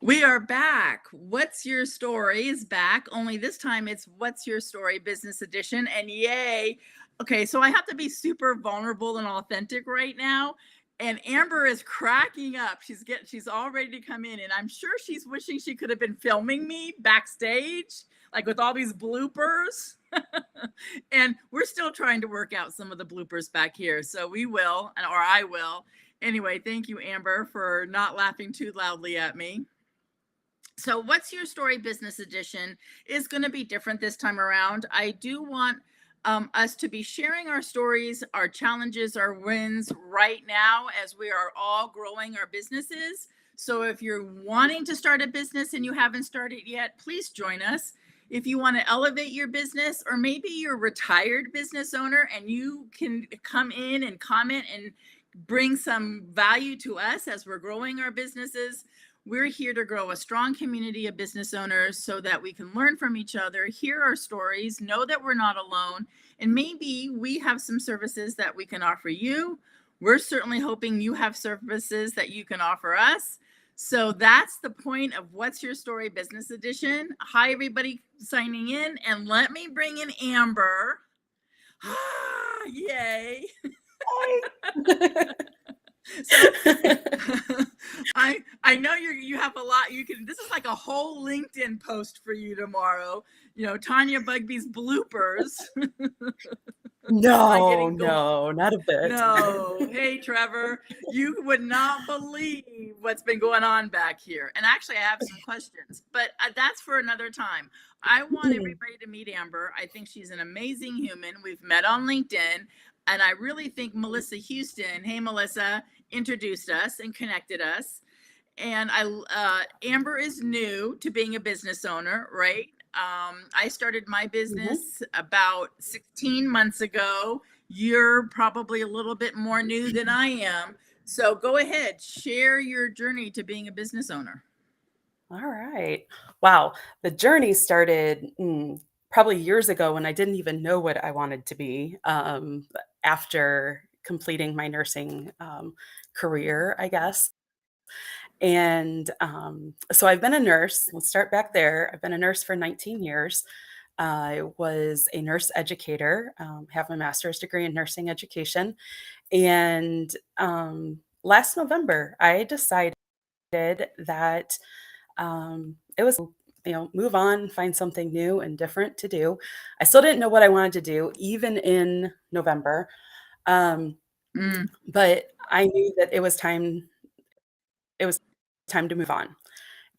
We are back. What's Your Story is back. Only this time it's What's Your Story Business Edition. And yay. Okay, so I have to be super vulnerable and authentic right now. And Amber is cracking up. She's all ready to come in. And I'm sure she's wishing she could have been filming me backstage, like with all these bloopers. And we're still trying to work out some of the bloopers back here. So we will, or I will. Anyway, thank you, Amber, for not laughing too loudly at me. So What's Your Story Business Edition is going to be different this time around. I do want us to be sharing our stories, our challenges, our wins right now as we are all growing our businesses. So if you're wanting to start a business and you haven't started yet, please join us. If you want to elevate your business, or maybe you're a retired business owner and you can come in and comment and bring some value to us as we're growing our businesses. We're here to grow a strong community of business owners so that we can learn from each other, hear our stories, know that we're not alone, and maybe we have some services that we can offer you. We're certainly hoping you have services that you can offer us. So that's the point of What's Your Story Business Edition. Hi, everybody signing in, and let me bring in Amber. Yay. So I know you have a lot. This is like a whole LinkedIn post for you tomorrow. Tanya Bugby's bloopers. No, not a bit. No. Hey, Trevor, you would not believe what's been going on back here. And actually, I have some questions, but that's for another time. I want everybody to meet Amber. I think she's an amazing human. We've met on LinkedIn, and I really think Melissa Houston, hey, Melissa, introduced us and connected us. And Amber is new to being a business owner, right? I started my business about 16 months ago. You're probably a little bit more new than I am. So go ahead, share your journey to being a business owner. All right. Wow. The journey started probably years ago when I didn't even know what I wanted to be after completing my nursing career, I guess. And so I've been a nurse. Let's start back there. I've been a nurse for 19 years. I was a nurse educator, have my master's degree in nursing education. And last November, I decided that it was, move on, find something new and different to do. I still didn't know what I wanted to do, even in November. But I knew that it was time to move on.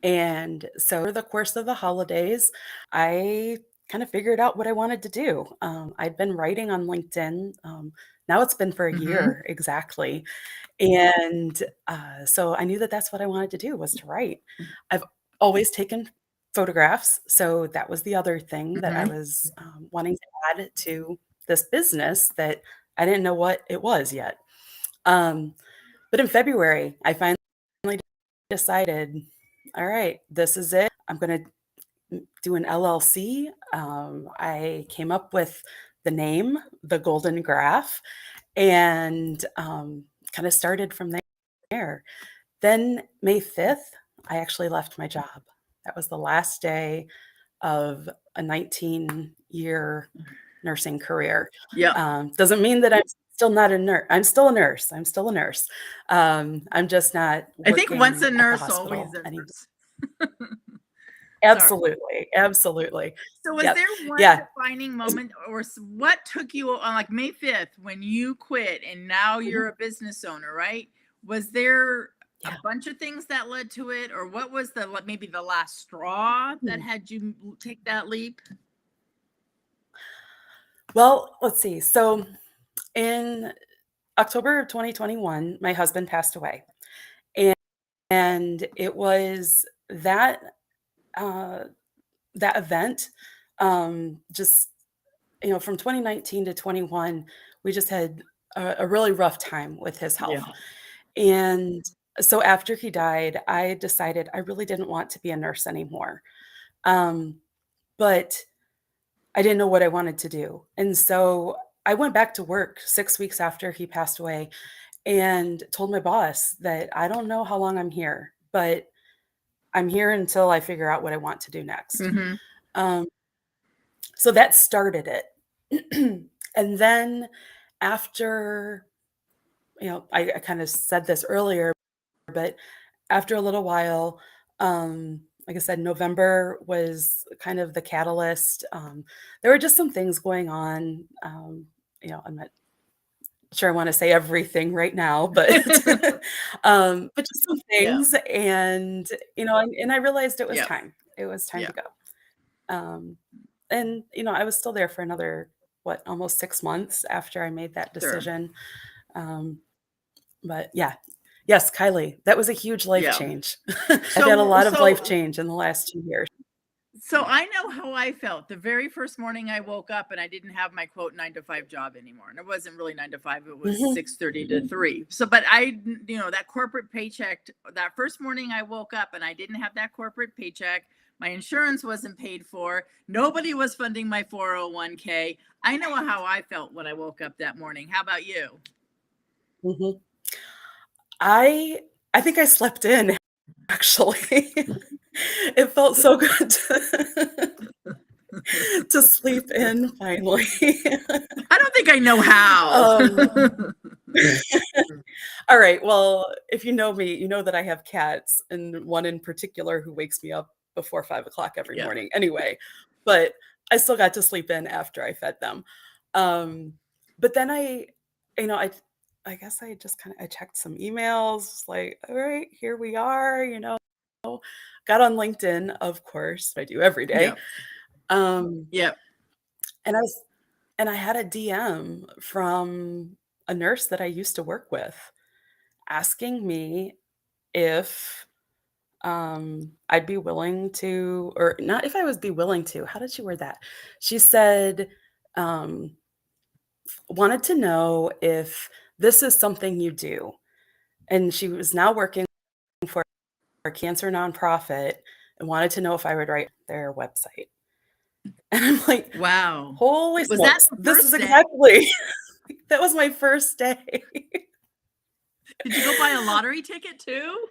And so over the course of the holidays, I kind of figured out what I wanted to do. I'd been writing on LinkedIn. Now it's been for a year exactly. And so I knew that that's what I wanted to do, was to write. I've always taken photographs. So that was the other thing that I was wanting to add to this business that I didn't know what it was yet. But in February, I finally decided, all right, this is it. I'm going to do an LLC. I came up with the name, The Golden Graph, and kind of started from there. Then May 5th, I actually left my job. That was the last day of a 19-year nursing career. Doesn't mean that I'm still not a nurse. I'm still a nurse. I'm just not working. I think once a nurse, always a nurse. Absolutely. So was there one defining moment, or what took you on, like May 5th, when you quit and now you're a business owner, right? Was there a bunch of things that led to it, or what was maybe the last straw that had you take that leap? Well, let's see. So in October of 2021, my husband passed away. And it was that event, just, from 2019 to 21, we just had a really rough time with his health. And so after he died, I decided I really didn't want to be a nurse anymore. But I didn't know what I wanted to do. And so I went back to work 6 weeks after he passed away and told my boss that I don't know how long I'm here, but I'm here until I figure out what I want to do next. Mm-hmm. Um, so that started it. And then after, I kind of said this earlier, but after a little while, like I said, November was kind of the catalyst. There were just some things going on. I'm not sure I want to say everything right now, but but just some Yeah. things, and and I realized it was Yeah. time. It was time Yeah. to go. And I was still there for another almost 6 months after I made that Sure. decision. Um, but yeah, yes, Kylie, that was a huge life Yeah. change. I've had a lot of life So change in the last 2 years. So I know how I felt the very first morning I woke up and I didn't have my quote 9 to 5 job anymore. And it wasn't really 9 to 5, it was Mhm. 6:30 to 3. So, but that corporate paycheck, that first morning I woke up and I didn't have that corporate paycheck. My insurance wasn't paid for. Nobody was funding my 401k. I know how I felt when I woke up that morning. How about you? Mhm. I I think I slept in, actually. It felt so good to sleep in finally. I don't think I know how. Um, all right, well, if you know me, you know that I have cats, and one in particular who wakes me up before 5 o'clock every Yeah. morning anyway, but I still got to sleep in after I fed them. Um, but then you know, I guess I just I checked some emails, like, all right, here we are, got on LinkedIn, of course, I do every day. Yeah. Um, Yeah. and I had a DM from a nurse that I used to work with asking me if I'd be willing to, or not if I would be willing to. How did she word that? She said, um, wanted to know if this is something you do. And she was now working for a cancer nonprofit and wanted to know if I would write their website. And I'm like, Wow. holy Was that smokes, the this is first day? exactly, that was my first day. Did you go buy a lottery ticket too?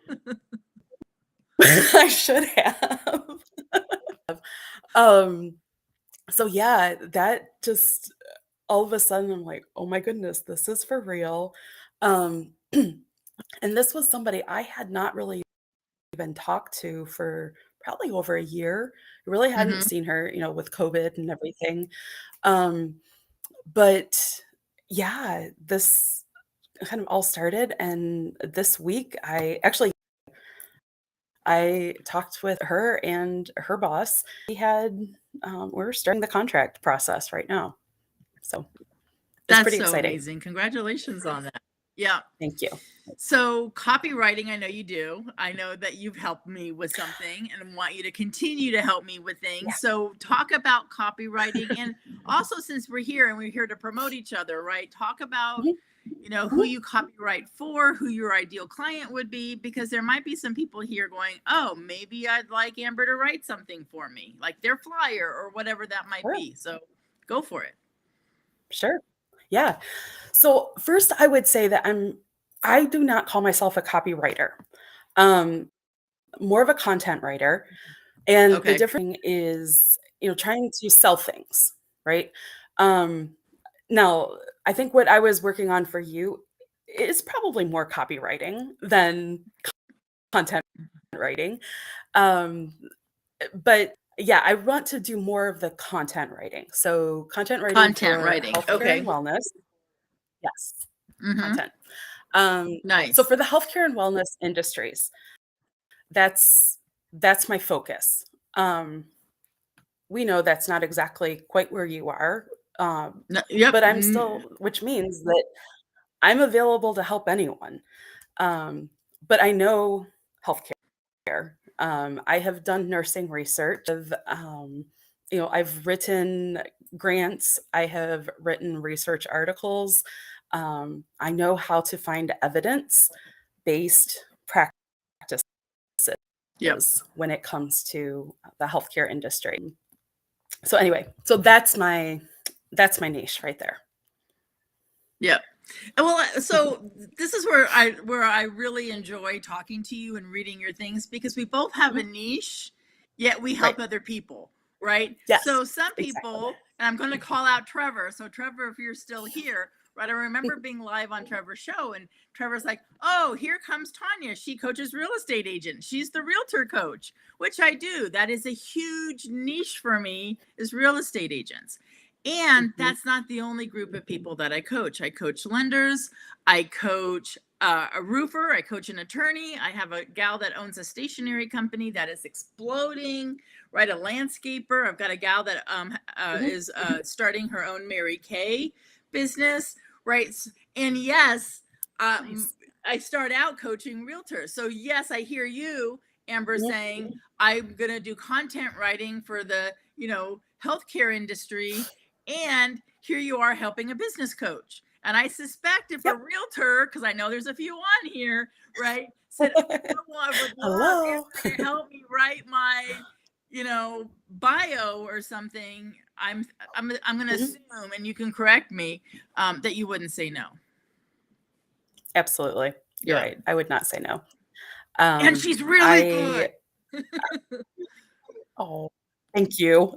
I should have. Um, so yeah, that just all of a sudden I'm like, oh my goodness, this is for real. Um, and this was somebody I had not really been talked to for probably over a year. I really hadn't Mhm. seen her, with COVID and everything. Um, but yeah, this kind of all started. And this week, I talked with her and her boss. We're starting the contract process right now. So it's That's pretty so exciting. amazing. Congratulations on that. Yeah. Thank you. So, copywriting, I know you do. I know that you've helped me with something and I want you to continue to help me with Yeah. things. So, talk about copywriting. And also, since we're here and we're here to promote each other, right? Talk about, Mhm. who you copyright for, who your ideal client would be, because there might be some people here going, oh, maybe I'd like Amber to write something for me, like their flyer or whatever that might Sure. be. So, go for it. Sure. Yeah. So first I would say that I do not call myself a copywriter. Um, More of a content writer. And the Okay. difference is, trying to sell things, right? Um, Now, I think what I was working on for you is probably more copywriting than content writing. Um, but yeah, I want to do more of the content writing. So content writing Content for writing. healthcare and Okay. wellness. Yes, Mm-hmm. content. So Nice. for the healthcare and wellness industries, that's my focus. Um, we know that's not exactly quite where you are, Yep. but I'm still, which means that I'm available to help anyone. Um, but I know healthcare. I have done nursing research. I've written grants. I have written research articles. I know how to find evidence-based practices Yep. when it comes to the healthcare industry. So anyway, so that's my niche right there. Yep. Well, so this is where I really enjoy talking to you and reading your things, because we both have a Mhm. niche, yet we Right. help other people, right? Yes, So some exactly. people, and I'm going to call out Trevor. So Trevor, if you're still here, right? I remember being live on Trevor's show, and Trevor's like, "Oh, here comes Tanya. She coaches real estate agents. She's the realtor coach," which I do. That is a huge niche for me, is real estate agents. And Mhm. that's not the only group of people that I coach. I coach lenders, I coach a roofer, I coach an attorney. I have a gal that owns a stationery company that is exploding, right? A landscaper. I've got a gal that Mhm. is starting her own Mary Kay business, right? And yes, Nice. I start out coaching realtors. So yes, I hear you, Amber, Mhm. saying I'm going to do content writing for the, healthcare industry, and here you are helping a business coach. And I suspect if a Yep. realtor, because I know there's a few on here, right, said, "Oh, I would love Hello. Amber to help me write my, bio or something," I'm going to Mhm. assume, and you can correct me, that you wouldn't say no. Absolutely. You're Yeah. right. I would not say no. And Um, she's really I good. Oh, thank you.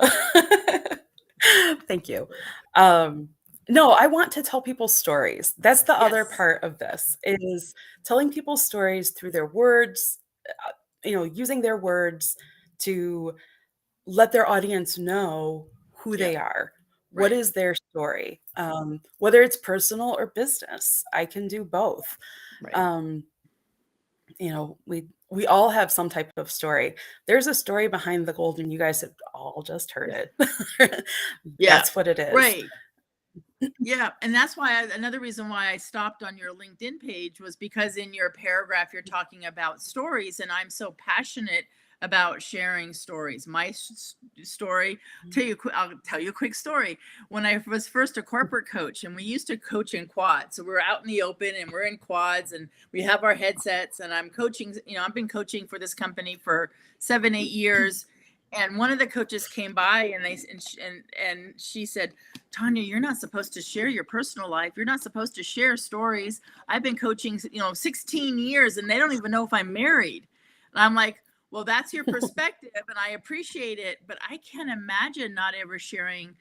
Thank you. Um, no, I want to tell people stories. That's the other Yes. part of this, is telling people stories through their words, using their words to let their audience know who Yeah. they are. What Right. is their story? Whether it's personal or business, I can do both. Right. Um, we all have some type of story. There's a story behind the gold, and you guys have all just heard it. Yeah. That's what it is. Right. Yeah, and that's why another reason why I stopped on your LinkedIn page was because in your paragraph you're talking about stories, and I'm so passionate about sharing stories. My story, I'll tell you a quick story. When I was first a corporate coach, and we used to coach in quads, so we're out in the open and we're in quads, and we have our headsets, and I'm coaching. I've been coaching for this company for 7, 8 years. And one of the coaches came by, and and she said, "Tanya, you're not supposed to share your personal life. You're not supposed to share stories. I've been coaching, 16 years, and they don't even know if I'm married." And I'm like, "Well, that's your perspective, and I appreciate it, but I can't imagine not ever sharing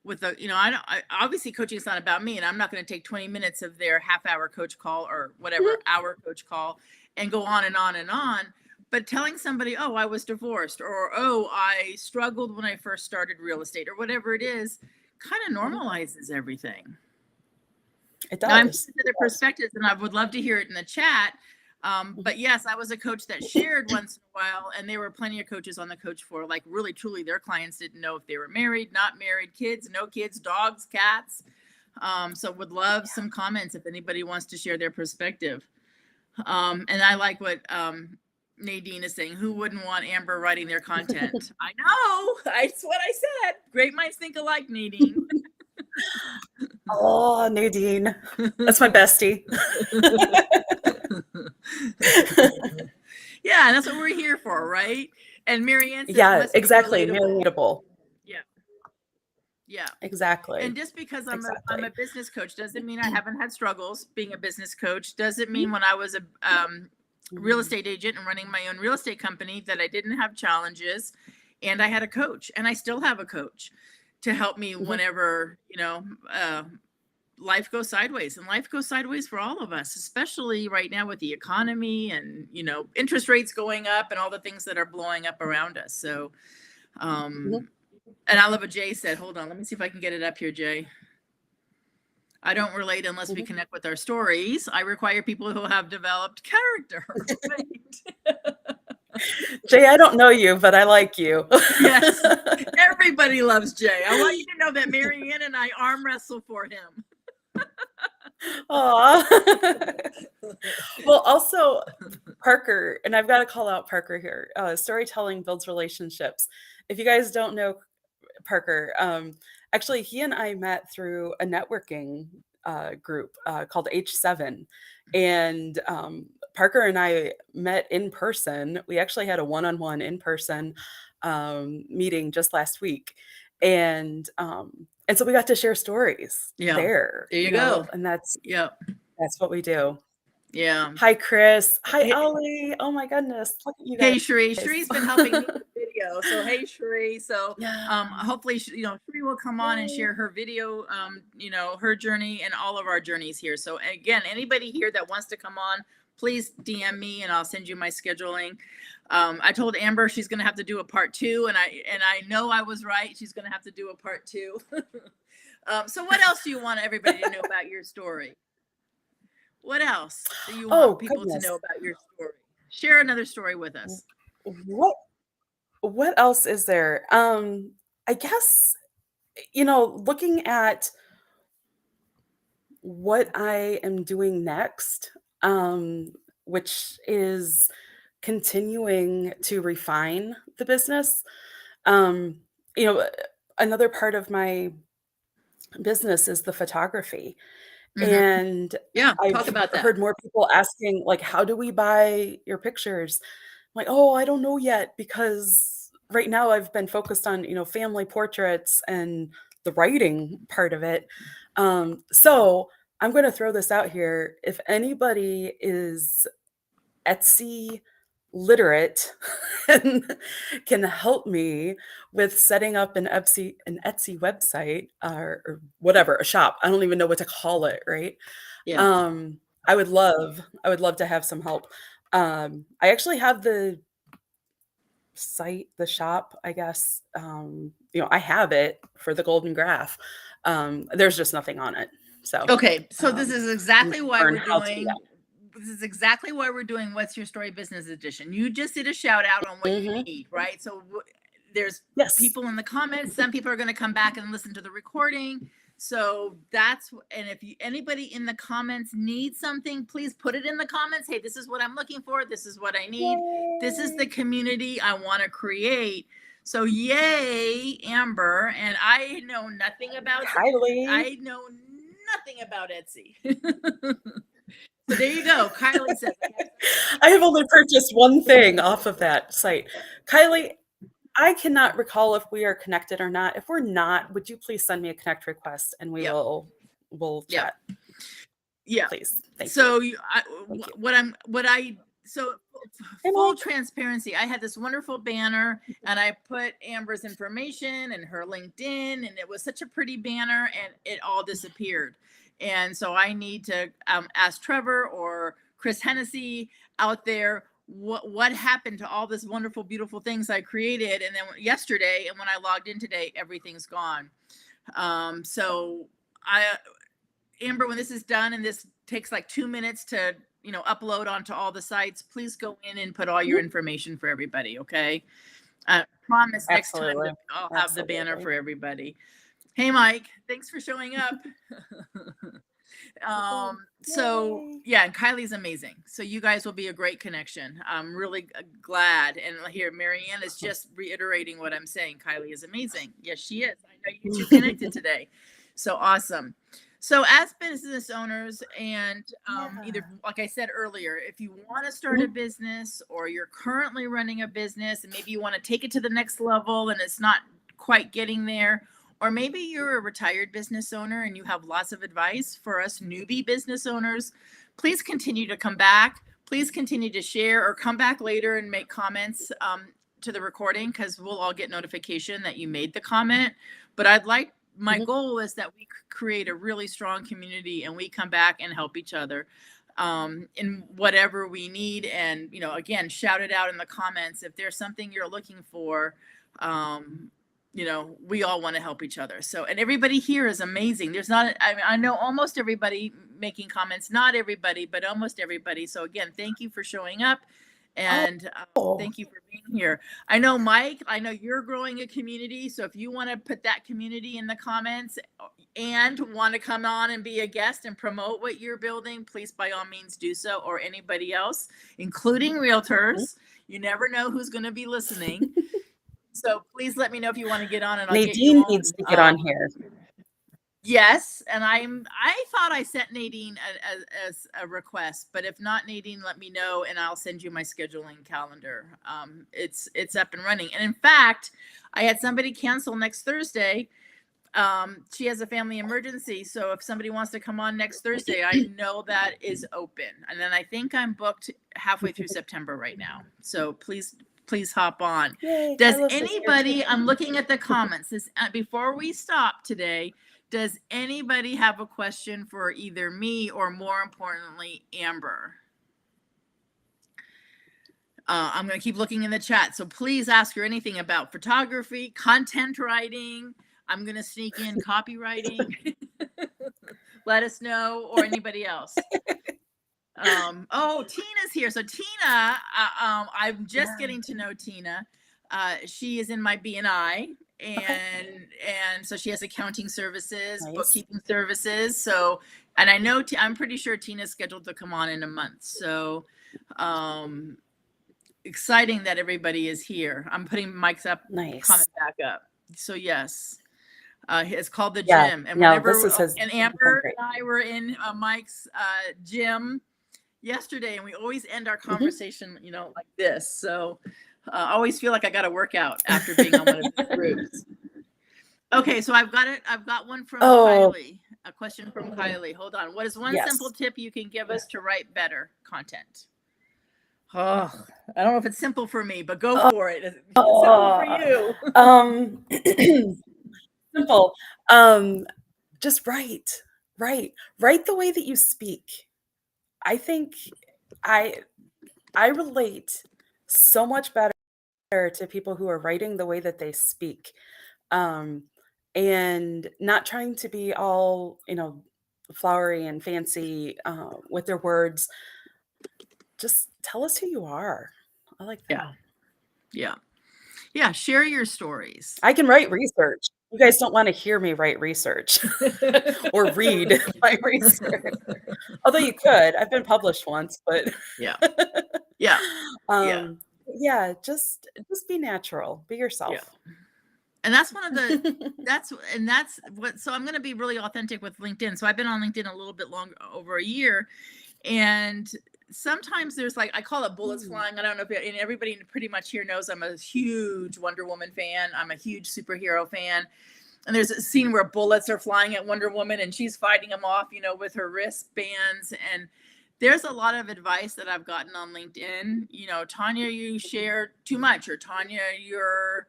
with I don't, obviously coaching is not about me, and I'm not going to take 20 minutes of their half-hour coach call or whatever Mhm. hour coach call and go on and on and on. But telling somebody, oh, I was divorced, or oh, I struggled when I first started real estate, or whatever it is, kind of Mhm. normalizes everything." It Now, I'm does. hearing It other does. perspectives, and I would love to hear it in the chat. Mhm. But yes, I was a coach that shared once in a while, and there were plenty of coaches on the coach floor. Like, really, truly, their clients didn't know if they were married, not married, kids, no kids, dogs, cats. So, would love some comments if anybody wants to share their perspective. And I like what Nadine is saying. Who wouldn't want Amber writing their content? I know. That's what I said. Great minds think alike, Nadine. Oh, Nadine. That's my bestie. Yeah, that's what we're here for, right? And Marianne says Yeah, must be exactly. relatable. Relatable. Yeah, yeah. And Exactly. just because I'm a Exactly. business coach doesn't mean I haven't had struggles being a business coach. Doesn't Mhm. mean when I was a real Mhm. estate agent and running my own real estate company that I didn't have challenges. And I had a coach, and I still have a coach to help me Mhm. whenever life goes sideways. And life goes sideways for all of us, especially right now with the economy and interest rates going up and all the things that are blowing up around us. So Mhm. and I love what Jay said. Hold on, let me see if I can get it up here, Jay. I don't relate unless we Mhm. connect with our stories. I require people who have developed character. Right? Jay, I don't know you, but I like you. Yes, everybody loves Jay. I want you to know that Marianne and I arm wrestle for him. Aw. Well, also Parker, and I've got to call out Parker here. Storytelling builds relationships. If you guys don't know Parker, actually, he and I met through a networking group called H7. And Parker and I met in person. We actually had a one on one in person meeting just last week. And so we got to share stories Yeah. there, There you go. and that's Yep. what we do. Yeah. Hi, Chris. Hi, Hey, Ollie. Oh my goodness. Look at you hey, guys. Sheree. Sheree's been helping me with video. So hey, Sheree. So Yeah. hopefully Sheree will come on and Yay. share her video, her journey and all of our journeys here. So again, anybody here that wants to come on, please DM me and I'll send you my scheduling. I told Amber she's gonna have to do a part 2, and I know I was right. She's gonna have to do a part 2. So what else do you want everybody to know about your story? What else do you Oh, want people to goodness. know about your story? Share another story with us. What else is there? I guess, looking at what I am doing next, which is continuing to refine the business. Um, you know, another part of my business is the photography. Mhm. And Yeah, talk I've about that. heard more people asking, like, how do we buy your pictures? I'm like, oh, I don't know yet, because right now I've been focused on, family portraits and the writing part of it. So I'm going to throw this out here. If anybody is Etsy literate and can help me with setting up an Etsy website, or whatever, a shop. I don't even know what to call it, right? Yeah. I would love to have some help. I actually have the site, the shop, I guess. I have it for the Golden Graph. There's just nothing on it. So Okay, so this is I'm exactly gonna why learn we're how to do doing that. What's Your Story Business Edition. You just did a shout out on what you Mhm. need, right? So there's Yes. people in the comments. Some people are going to come back and listen to the recording. So and if anybody in the comments needs something, please put it in the comments. Hey, this is what I'm looking for. This is what I need. This is the Yay. community I want to create. So yay, Amber. And I know nothing about Kylie. I know nothing about Etsy. So there you go. Kylie says, I have only purchased one thing off of that site. Kylie, I cannot recall if we are connected or not. If we're not, would you please send me a connect request and Yep. we'll Yep. chat, Yeah. please? Thank you. So Thank you. Hey, full Mike. transparency, I had this wonderful banner and I put Amber's information and her LinkedIn, and it was such a pretty banner, and it all disappeared. And so I need to ask Trevor or Chris Hennessy out there what happened to all this wonderful, beautiful things I created. And then yesterday, and when I logged in today, everything's gone. So Amber, when this is done, and this takes like 2 minutes to upload onto all the sites, please go in and put all your information for everybody. Okay. Promise next time Absolutely. I'll have the banner for everybody. Hey, Mike, thanks for showing up. So Yay. yeah, and Kylie's amazing. So you guys will be a great connection. I'm really glad. And here, Marianne is just reiterating what I'm saying. Kylie is amazing. Yes, she is. I know you two connected today. So awesome. So as business owners, and either, like I said earlier, if you want to start a business, or you're currently running a business and maybe you want to take it to the next level and it's not quite getting there, or maybe you're a retired business owner and you have lots of advice for us newbie business owners, please continue to come back. Please continue to share, or come back later and make comments to the recording, because we'll all get notification that you made the comment. But my goal is that we create a really strong community and we come back and help each other in whatever we need. And, again, shout it out in the comments. If there's something you're looking for, we all want to help each other. So, and everybody here is amazing. I know almost everybody making comments, not everybody, but almost everybody. So again, thank you for showing up. And thank you for being here. I know, Mike, you're growing a community. So if you want to put that community in the comments and want to come on and be a guest and promote what you're building, please, by all means, do so. Or anybody else, including realtors. You never know who's going to be listening. So please let me know if you want to get on, and I'll get you Nadine on. needs to get on here. Yes, and I thought I sent Nadine as a request, but if not, Nadine, let me know and I'll send you my scheduling calendar. It's up and running. And in fact, I had somebody cancel next Thursday. She has a family emergency, so if somebody wants to come on next Thursday, I know that is open. And then I think I'm booked halfway through September right now. So please hop on. Yay, Does Carlos is here anybody, too. I'm looking at the comments, before we stop today, does anybody have a question for either me or, more importantly, Amber? I'm going to keep looking in the chat. So please ask her anything about photography, content writing. I'm going to sneak in copywriting. Let us know, or anybody else. Oh, Tina's here. So Tina, I'm just getting to know Tina. She is in my BNI, and so she has accounting services, Nice. bookkeeping services. So, and I know I'm pretty sure Tina's scheduled to come on in a month. So, exciting that everybody is here. I'm putting mics up, Nice. comment back up. So yes, it's called the Yeah, gym. And no, whenever this is his. and Amber and I were in Mike's gym yesterday, and we always end our conversation, you know, like this. So I always feel like I got to work out after being on one of the groups. Okay, so I've got it. I've got one from Kylie. A question from Kylie. Hold on. What is one simple tip you can give us to write better content? Oh, I don't know if it's simple for me, but go for it. It's simple for you. Simple. Just write the way that you speak. I think I relate so much better to people who are writing the way that they speak, and not trying to be all, you know, flowery and fancy with their words. Just tell us who you are. I like that. Yeah. Share your stories. I can write research. You guys don't want to hear me write research or read my research. Although you could. I've been published once, but yeah. Yeah, just be natural. Be yourself. Yeah. And that's one of the that's what, so I'm going to be really authentic with LinkedIn. So I've been on LinkedIn a little bit longer, over a year, and sometimes there's, like, I call it bullets flying. I don't know if and everybody pretty much here knows I'm a huge Wonder Woman fan. I'm a huge superhero fan. And there's a scene where bullets are flying at Wonder Woman and she's fighting them off, you know, with her wristbands. And there's a lot of advice that I've gotten on LinkedIn. You know, Tanya, you share too much, or Tanya, your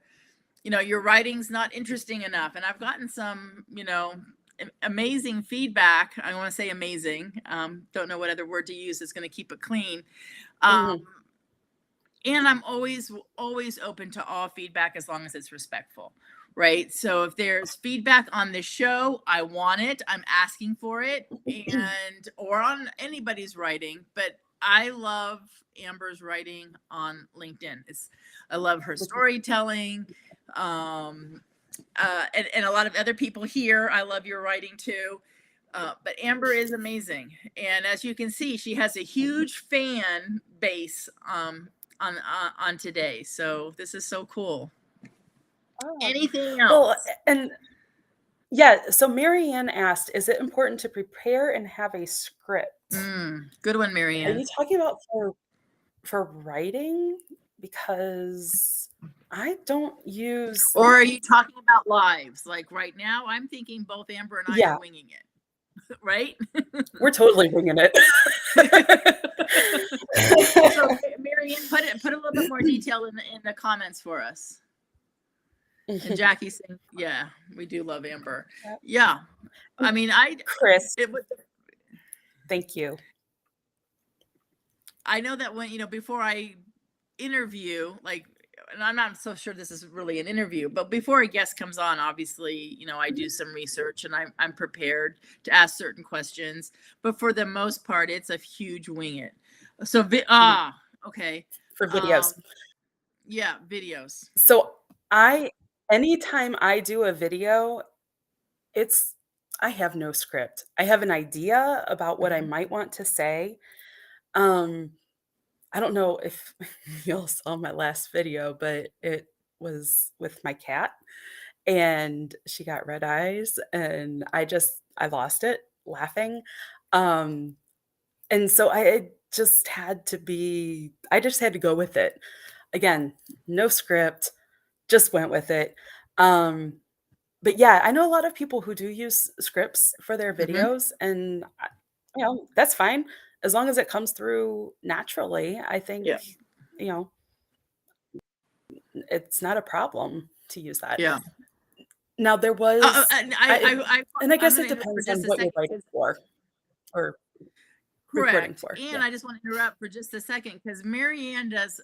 writing's not interesting enough. And I've gotten some, you know, amazing feedback. I want to say amazing. Don't know what other word to use that's going to keep it clean. And I'm always open to all feedback as long as it's respectful, right? So if there's feedback on the show, I want it. I'm asking for it, or on anybody's writing. But I love Amber's writing on LinkedIn. I love her storytelling. And a lot of other people here, I love your writing too. But Amber is amazing. And as you can see, she has a huge fan base on today. So this is so cool. Anything else? Well, and yeah, so Marianne asked, is it important to prepare and have a script? Good one, Marianne. Are you talking about for writing? Because I don't use. Or are you talking about lives? Like right now, I'm thinking both Amber and I are winging it, right? We're totally winging it. So, Marianne, put a little bit more detail in the comments for us. And Jackie saying, yeah, we do love Amber. Yeah. I mean, Chris, thank you. I know that when, before I interview, like, and I'm not so sure this is really an interview, but before a guest comes on, obviously, I do some research and I'm prepared to ask certain questions, but for the most part, it's a huge wing it. So, okay. For videos. Yeah, videos. So anytime I do a video, I have no script. I have an idea about what I might want to say. I don't know if y'all saw my last video, but it was with my cat. and she got red eyes, and I lost it laughing. Um, and so I just had to go with it. Again, no script, just went with it. Um, but yeah, I know a lot of people who do use scripts for their Mhm. videos, and that's fine as long as it comes through naturally. I think, Yeah. you know, it's not a problem to use that. Yeah. Now there was And I and I I'm guess gonna it interrupt for depends on just a what you're second writing 'cause for or recording correct. for. And Yeah. I just want to interrupt for just a second because Marianne has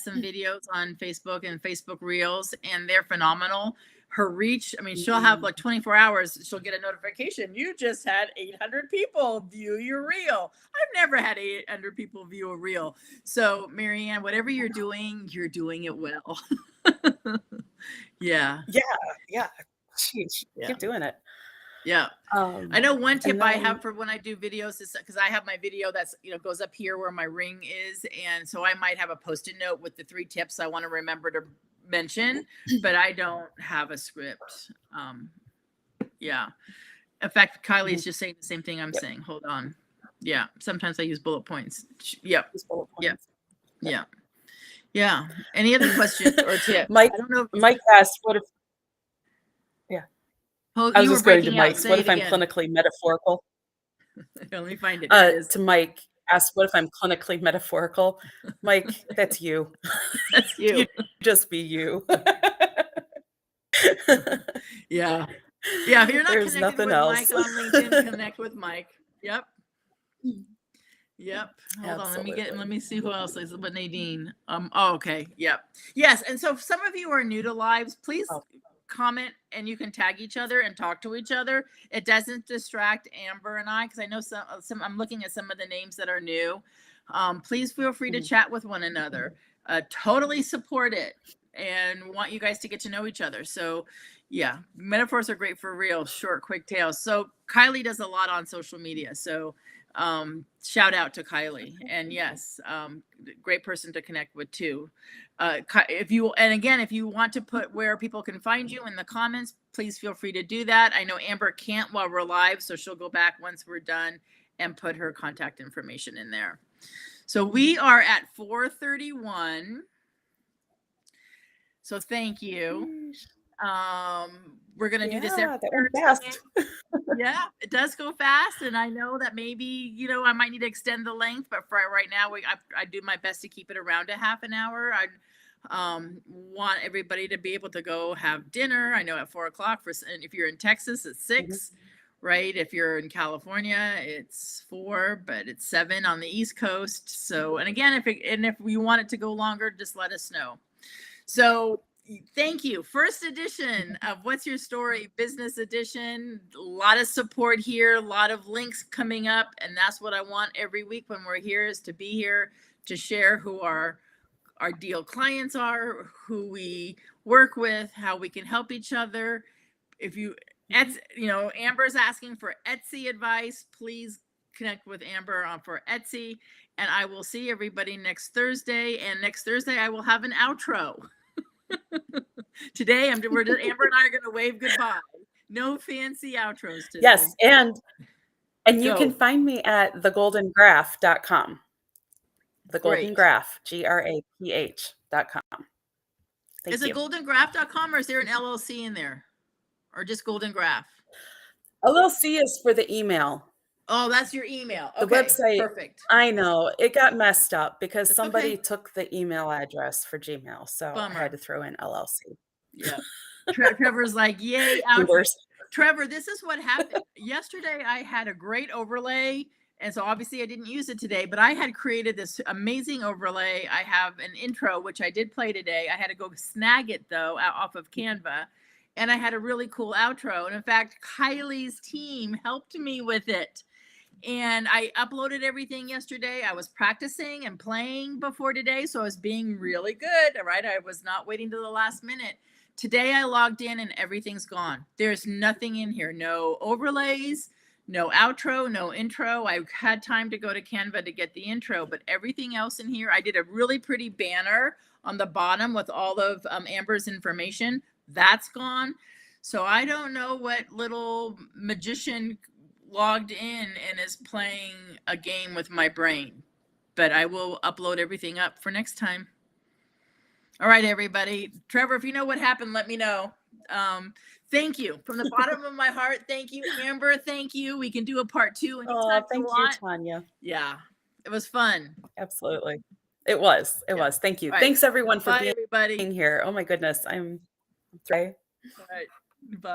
some videos on Facebook and Facebook Reels, and they're phenomenal. Her reach, I mean, she'll have Mm. like 24 hours, she'll get a notification. You just had 800 people view your reel. I've never had 800 people view a reel. So, Marianne, whatever you're doing it well. Yeah. Yeah, yeah. Sheesh, Yeah. keep doing it. Yeah. I know one tip And I have then for when I do videos is because I have my video that's, goes up here where my ring is. And so I might have a post-it note with the 3 tips I want to remember to mention, but I don't have a script. Yeah. In fact, Kylie mhm, is just saying the same thing I'm yep, saying. Hold on. Yeah. Sometimes I use bullet points. Yep. just bullet Yep. points. Yep. Yeah. Yeah. Any other questions or tips? Mike I don't know. Mike asked, "What if" yeah, Oh, I was you were just going to breaking out. Mike's, "What Say it if I'm again. clinically metaphorical?" Let me find it. Here it is. To Mike asked, "What if I'm clinically metaphorical?" Mike, that's you. That's You you. just be you. Yeah. Yeah, if you're not There's connected nothing with Mike else. on LinkedIn, connect with Mike. Yep. Yep. Hold on. Let Absolutely. me see who else is but Nadine. Oh, okay. Yep. Yes. And so if some of you are new to lives, please Oh, comment and you can tag each other and talk to each other. It doesn't distract Amber and I because I know some I'm looking at some of the names that are new. Please feel free to mhm, chat with one another. Totally support it and want you guys to get to know each other. So yeah, metaphors are great for real, short, quick tales. So Kylie does a lot on social media. So shout out to Kylie. And yes, great person to connect with too. If you, and again, if you want to put where people can find you in the comments, please feel free to do that. I know Amber can't while we're live, so she'll go back once we're done and put her contact information in there. So we are at 4:31. So thank you. sheesh. We're gonna do this every Yeah, that went Thursday. fast. Yeah, it does go fast, and I know that maybe I might need to extend the length, but for right now, I do my best to keep it around a half an hour. I want everybody to be able to go have dinner. I know at 4 o'clock and if you're in Texas, it's Mhm, 6, right? If you're in California, it's 4, but it's 7 on the East Coast. So, and again, if we want it to go longer, just let us know. So thank you. First edition of What's Your Story Business Edition. A lot of support here, a lot of links coming up. And that's what I want every week when we're here is to be here to share who our deal clients are, who we work with, how we can help each other. If you, Amber's asking for Etsy advice, please connect with Amber for Etsy. And I will see everybody next Thursday. And next Thursday, I will have an outro. Today, Amber and I are going to wave goodbye. No fancy outros today. yes, and you can Go. find me at thegoldengraph.com. The Golden Great. Graph, GRAPH.com. Is Thank it you. goldengraph.com or is there an LLC in there? Or just Golden Graph? LLC is for the email. Oh, that's your email. The Okay, website, perfect. I know, it got messed up because It's okay. somebody took the email address for Gmail, so I had Bummer. to throw in LLC. Yeah. Trevor's like, yay, The outro. worst. Trevor, this is what happened. Yesterday, I had a great overlay. And so obviously I didn't use it today, but I had created this amazing overlay. I have an intro, which I did play today. I had to go snag it though, off of Canva. And I had a really cool outro. And in fact, Kylie's team helped me with it. And I uploaded everything yesterday. I was practicing and playing before today. So I was being really good. All right. I was not waiting to the last minute. Today I logged in and everything's gone. There's nothing in here. No overlays, no outro, no intro. I had time to go to Canva to get the intro, but everything else in here, I did a really pretty banner on the bottom with all of Amber's information, That's gone. So I don't know what little magician logged in and is playing a game with my brain, but I will upload everything up for next time. All right, everybody. Trevor, if you know what happened, let me know. Thank you from the bottom of my heart. Thank you, Amber. Thank you. We can do a part 2 anytime Oh, you thank you, want. Tanya. Yeah, it was fun. Absolutely. It was. It Yeah. was. Thank you. All right. Thanks everyone for Bye, everybody. being here. Oh my goodness. I'm sorry. All right. Bye.